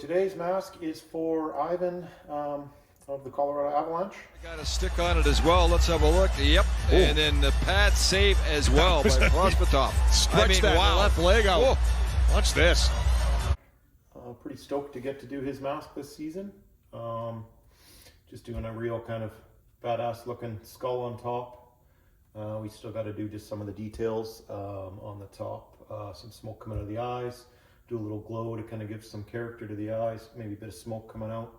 today's mask is for Ivan of the Colorado Avalanche. Got a stick on it as well. Let's have a look. Yep. Ooh. And then the pad save as well by Prosvetov. Stretch that left leg out. Whoa. Watch this. Pretty stoked to get to do his mask this season. Just doing a real kind of badass looking skull on top. We still got to do just some of the details on the top. Some smoke coming out of the eyes. Do a little glow to kind of give some character to the eyes. Maybe a bit of smoke coming out.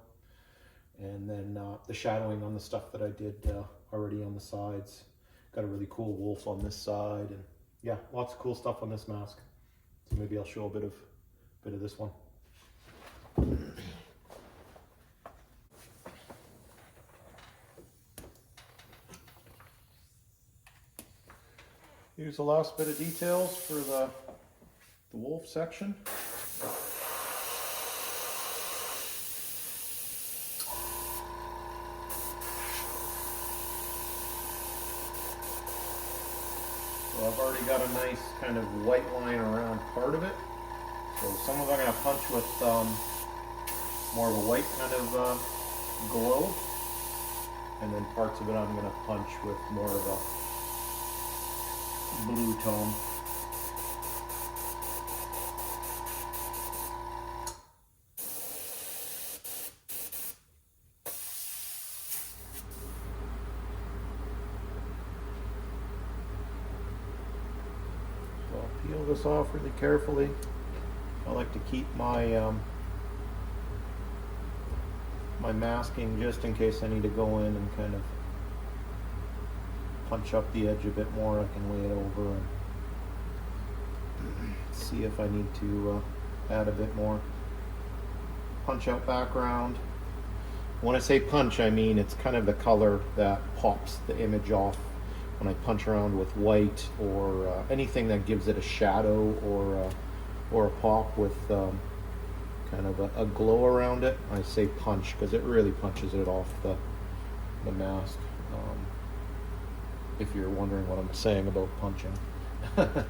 And then the shadowing on the stuff that I did already on the sides. Got a really cool wolf on this side. And yeah, lots of cool stuff on this mask. So maybe I'll show a bit of this one. Here's the last bit of details for the wolf section. So I've already got a nice kind of white line around part of it. So some of them I'm going to punch with more of a white kind of glow, and then parts of it I'm going to punch with more of a blue tone. So I'll peel this off really carefully. I like to keep my my masking just in case I need to go in and kind of punch up the edge a bit more. I can lay it over and see if I need to add a bit more punch out background. When I say punch, I mean it's kind of the color that pops the image off when I punch around with white or anything that gives it a shadow or a pop with kind of a glow around it. I say punch because it really punches it off the mask. If you're wondering what I'm saying about punching. But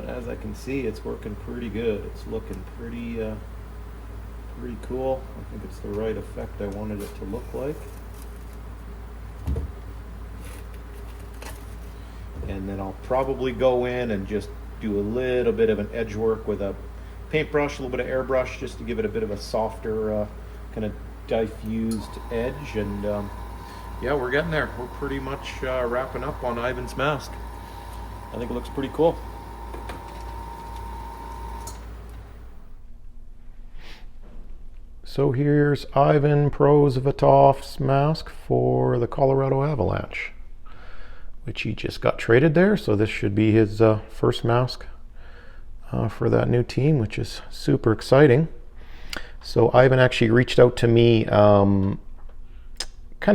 as I can see, it's working pretty good. It's looking pretty cool. I think it's the right effect I wanted it to look like. And then I'll probably go in and just do a little bit of an edge work with a paintbrush, a little bit of airbrush, just to give it a bit of a softer kind of diffused edge. And yeah, we're getting there. We're pretty much wrapping up on Ivan's mask. I think it looks pretty cool. So here's Ivan Prosvetov's mask for the Colorado Avalanche, which he just got traded there. So this should be his first mask for that new team, which is super exciting. So Ivan actually reached out to me kind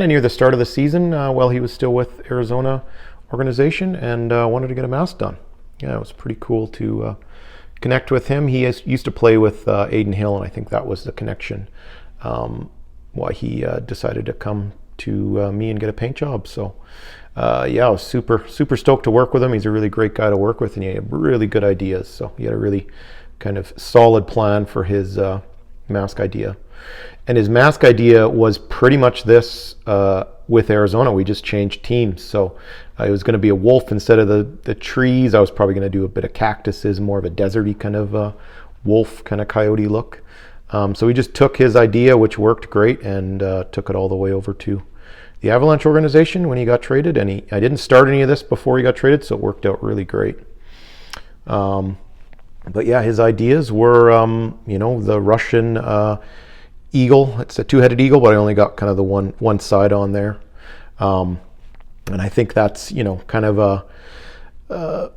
of near the start of the season while he was still with Arizona organization, and wanted to get a mask done. Yeah, it was pretty cool to connect with him. He used to play with Aiden Hill, and I think that was the connection why he decided to come to me and get a paint job. So yeah, I was super stoked to work with him. He's a really great guy to work with, and he had really good ideas. So he had a really kind of solid plan for his mask idea. And his mask idea was pretty much this with Arizona. We just changed teams. So it was going to be a wolf instead of the trees. I was probably going to do a bit of cactuses, more of a deserty kind of wolf kind of coyote look. So we just took his idea, which worked great, and took it all the way over to the Avalanche organization when he got traded. And I didn't start any of this before he got traded, so it worked out really great. But yeah, his ideas were, you know, the Russian eagle. It's a two-headed eagle, but I only got kind of the one side on there. And I think that's, you know, kind of a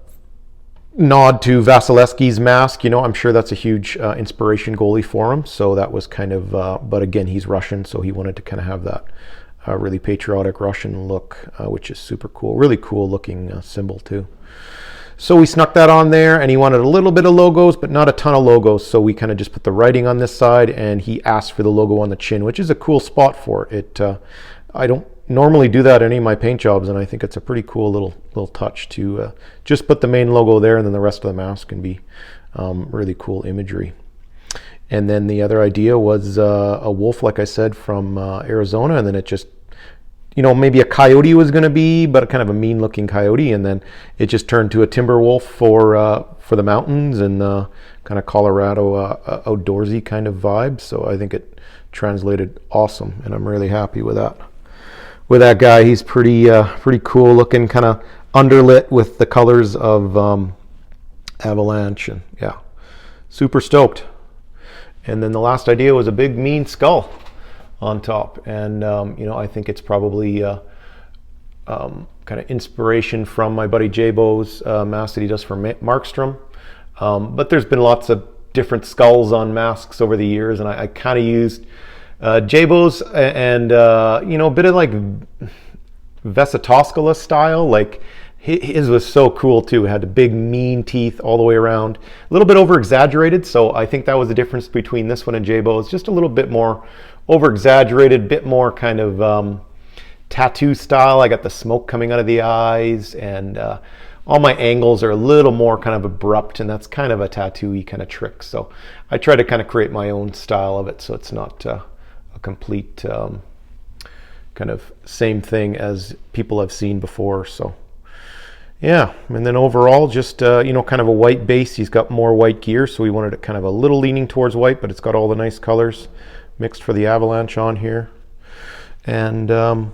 nod to Vasilevsky's mask. You know, I'm sure that's a huge inspiration goalie for him. So that was kind of, but again, he's Russian, so he wanted to kind of have that really patriotic Russian look, which is super cool. Really cool looking symbol too. So we snuck that on there, and he wanted a little bit of logos, but not a ton of logos. So we kind of just put the writing on this side, and he asked for the logo on the chin, which is a cool spot for it. I don't normally do that in any of my paint jobs, and I think it's a pretty cool little touch to just put the main logo there, and then the rest of the mask can be really cool imagery. And then the other idea was a wolf, like I said, from Arizona, and then it just, maybe a coyote was going to be, but kind of a mean-looking coyote, and then it just turned to a timber wolf for the mountains and kind of Colorado outdoorsy kind of vibe. So I think it translated awesome, and I'm really happy with that. With that guy, he's pretty cool looking, kind of underlit with the colors of Avalanche, and yeah, super stoked. And then the last idea was a big mean skull on top, and I think it's probably kind of inspiration from my buddy J-Bo's mask that he does for Markstrom. But there's been lots of different skulls on masks over the years, and I kind of used J-Bo's and a bit of like Vesatoskala style. Like his was so cool too. It had the big mean teeth all the way around, a little bit over exaggerated. So I think that was the difference between this one and J-Bo's. Just a little bit more over exaggerated, bit more kind of tattoo style. I got the smoke coming out of the eyes, and all my angles are a little more kind of abrupt, and that's kind of a tattoo-y kind of trick. So I try to kind of create my own style of it, so it's not a complete kind of same thing as people I've seen before. So yeah, and then overall just kind of a white base. He's got more white gear, so we wanted it kind of a little leaning towards white, but it's got all the nice colors mixed for the Avalanche on here. And the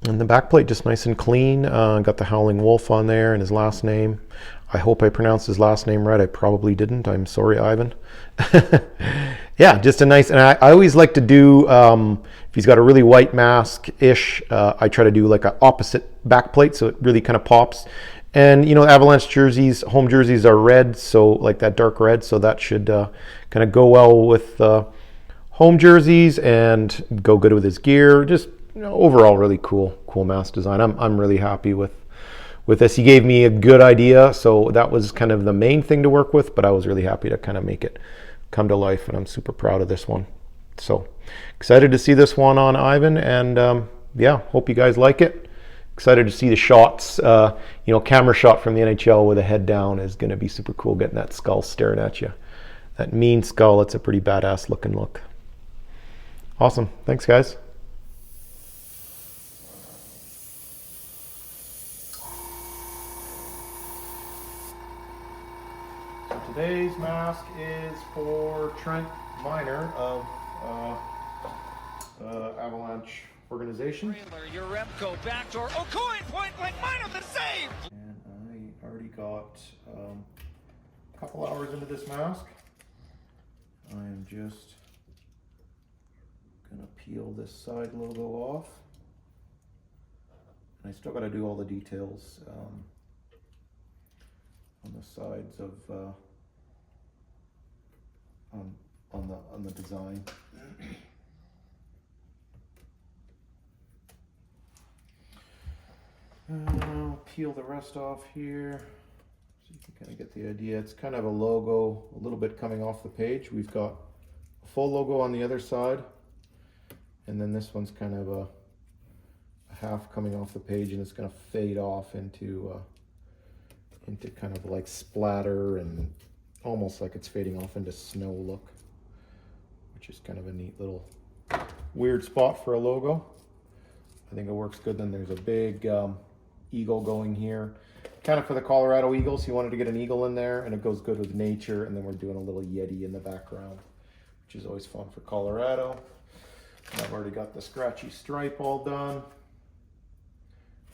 backplate just nice and clean. Got the Howling Wolf on there and his last name. I hope I pronounced his last name right. I probably didn't. I'm sorry, Ivan. Yeah, just a nice, and I always like to do, if he's got a really white mask-ish, I try to do like an opposite backplate so it really kind of pops. And, Avalanche jerseys, home jerseys are red, so like that dark red, so that should kind of go well with home jerseys and go good with his gear. Just overall really cool mask design. I'm really happy with this. He gave me a good idea, so that was kind of the main thing to work with, but I was really happy to kind of make it come to life, and I'm super proud of this one. So excited to see this one on Ivan, and yeah, hope you guys like it. Excited to see the shots. Camera shot from the NHL with a head down is going to be super cool, getting that skull staring at you. That mean skull, it's a pretty badass looking look. Awesome. Thanks, guys. Today's mask is for Trent Miner of Avalanche organization. Yaremko, backdoor, O'Coin, point blank, Miner the save! And I already got a couple hours into this mask. I am just gonna peel this side logo off. And I still gotta do all the details on the sides of on the design. I'll peel the rest off here so you can kind of get the idea. It's kind of a logo, a little bit coming off the page. We've got a full logo on the other side, and then this one's kind of a half coming off the page, and it's going to fade off into kind of like splatter and almost like it's fading off into snow look, which is kind of a neat little weird spot for a logo. I think it works good. Then there's a big eagle going here, kind of for the Colorado Eagles. He wanted to get an eagle in there, and it goes good with nature. And then we're doing a little Yeti in the background, which is always fun for Colorado. And I've already got the scratchy stripe all done.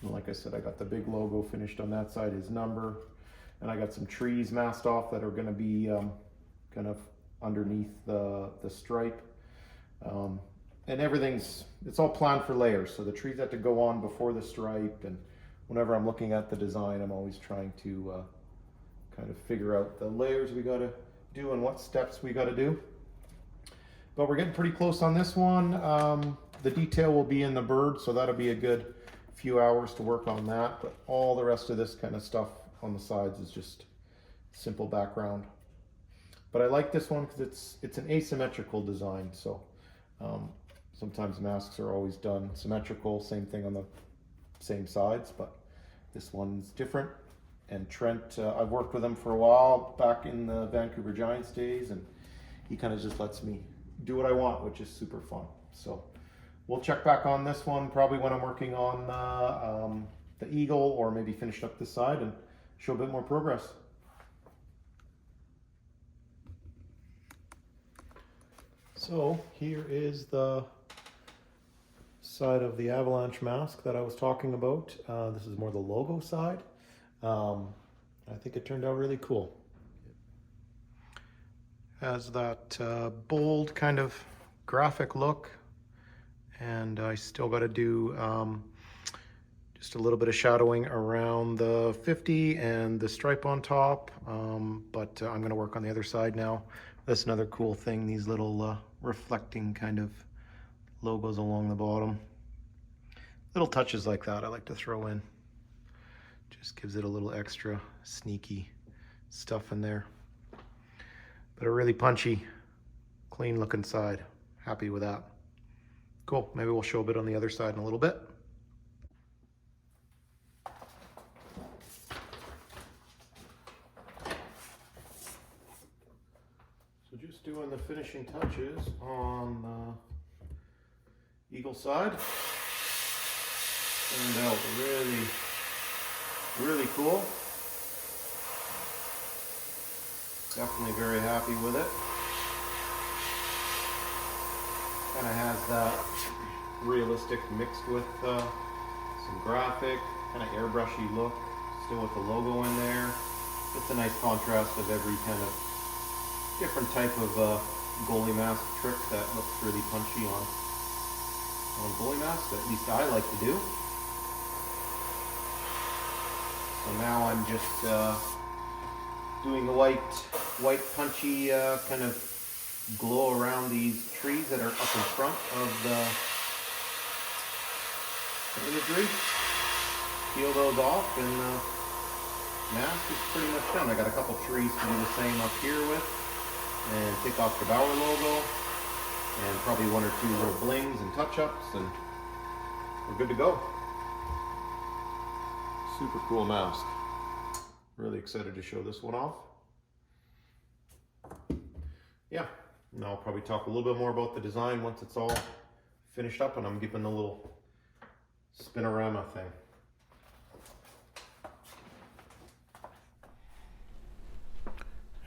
And like I said, I got the big logo finished on that side, his number. And I got some trees masked off that are going to be kind of underneath the stripe. And it's all planned for layers. So the trees have to go on before the stripe. And whenever I'm looking at the design, I'm always trying to kind of figure out the layers we got to do and what steps we got to do. But we're getting pretty close on this one. The detail will be in the bird, so that'll be a good few hours to work on that. But all the rest of this kind of stuff on the sides is just simple background. But I like this one because it's an asymmetrical design. So sometimes masks are always done symmetrical, same thing on the same sides, but this one's different. And Trent, I've worked with him for a while back in the Vancouver Giants days, and he kind of just lets me do what I want, which is super fun. So we'll check back on this one probably when I'm working on the Eagle, or maybe finish up this side and show a bit more progress. So here is the side of the Avalanche mask that I was talking about. This is more the logo side. I think it turned out really cool. Has that bold kind of graphic look, and I still got to do just a little bit of shadowing around the 50 and the stripe on top, but I'm going to work on the other side now. That's another cool thing, these little reflecting kind of logos along the bottom. Little touches like that I like to throw in. Just gives it a little extra sneaky stuff in there. But a really punchy, clean looking side. Happy with that. Cool, maybe we'll show a bit on the other side in a little bit. So just doing the finishing touches on the Eagle side. Turned out really cool. Definitely very happy with it. Kind of has that realistic mixed with some graphic, kind of airbrushy look, still with the logo in there. It's a nice contrast of every kind of different type of goalie mask trick that looks really punchy on goalie masks, at least I like to do. So now I'm just doing the white punchy kind of glow around these trees that are up in front of the imagery. Peel those off, and the mask is pretty much done. I got a couple trees to do the same up here with, and take off the Bauer logo, and probably one or two little blings and touch-ups, and we're good to go. Super cool mask. Really excited to show this one off. Yeah, and I'll probably talk a little bit more about the design once it's all finished up and I'm giving a little spinorama thing.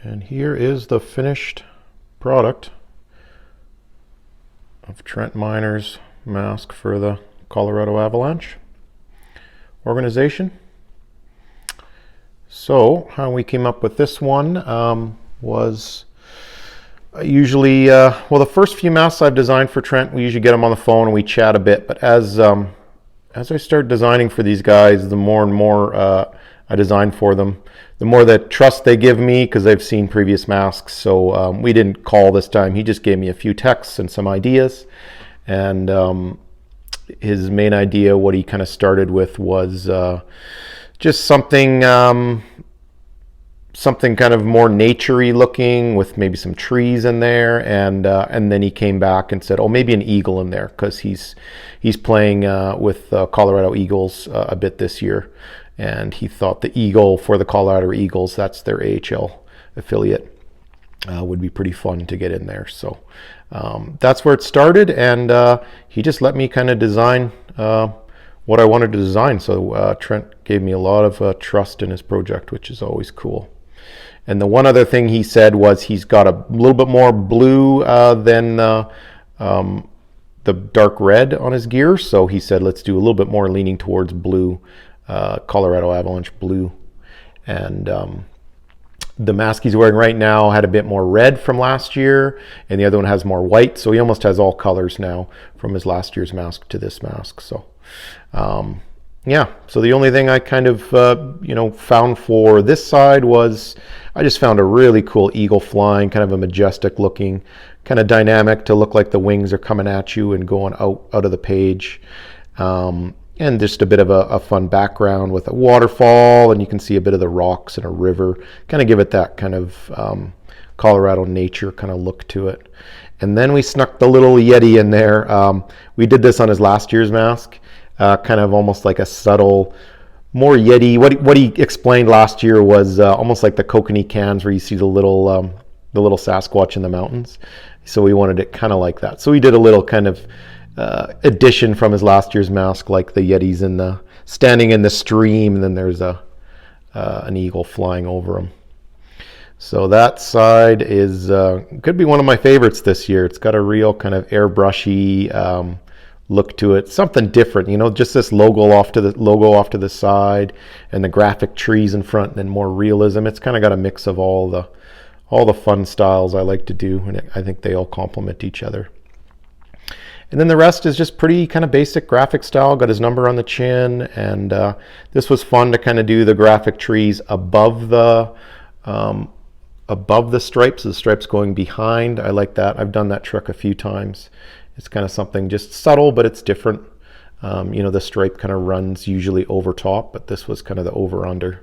And here is the finished product of Trent Miner's mask for the Colorado Avalanche organization. So how we came up with this one was usually, well, the first few masks I've designed for Trent, we usually get them on the phone and we chat a bit. But as I start designing for these guys, the more and more I design for them, the more that trust they give me, because they've seen previous masks. So we didn't call this time. He just gave me a few texts and some ideas. And his main idea, what he kind of started with, was just something kind of more naturey looking, with maybe some trees in there, and then he came back and said, oh, maybe an eagle in there, because he's playing with Colorado Eagles a bit this year, and he thought the eagle for the Colorado Eagles, that's their AHL affiliate, would be pretty fun to get in there. So that's where it started, and he just let me kind of design what I wanted to design. So Trent gave me a lot of trust in his project, which is always cool. And the one other thing he said was he's got a little bit more blue than the dark red on his gear. So he said, let's do a little bit more leaning towards blue, Colorado Avalanche blue. And the mask he's wearing right now had a bit more red from last year, and the other one has more white. So he almost has all colors now from his last year's mask to this mask. So yeah, so the only thing I kind of found for this side was I just found a really cool eagle flying, kind of a majestic looking, kind of dynamic to look like the wings are coming at you and going out of the page, and just a bit of a fun background with a waterfall, and you can see a bit of the rocks and a river, kind of give it that kind of Colorado nature kind of look to it. And then we snuck the little Yeti in there. We did this on his last year's mask. Kind of almost like a subtle, more Yeti. What he explained last year was almost like the Kokanee cans, where you see the little the little Sasquatch in the mountains. So we wanted it kind of like that. So we did a little kind of addition from his last year's mask, like the Yetis standing in the stream, and then there's an eagle flying over him. So that side is could be one of my favorites this year. It's got a real kind of airbrushy look to it, something different, you know, just this logo off to the side, and the graphic trees in front, and then more realism. It's kind of got a mix of all the fun styles I like to do, and I think they all complement each other. And then the rest is just pretty kind of basic graphic style. Got his number on the chin, and this was fun to kind of do the graphic trees above the stripes, the stripes going behind. I like that. I've done that trick a few times. It's kind of something just subtle, but it's different. You know, the stripe kind of runs usually over top, but this was kind of the over-under.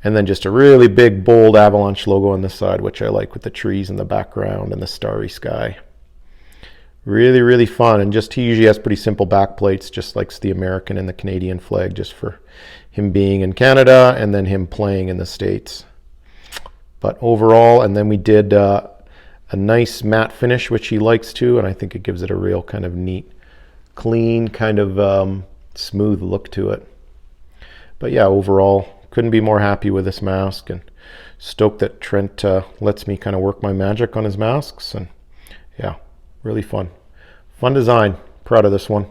And then just a really big, bold Avalanche logo on the side, which I like, with the trees in the background and the starry sky. Really, really fun. And just he usually has pretty simple back plates, just like the American and the Canadian flag, just for him being in Canada and then him playing in the States. But overall, and then we did a nice matte finish, which he likes to, and I think it gives it a real kind of neat, clean, kind of smooth look to it. But yeah, overall, couldn't be more happy with this mask, and stoked that Trent lets me kind of work my magic on his masks. And yeah, really fun design. Proud of this one.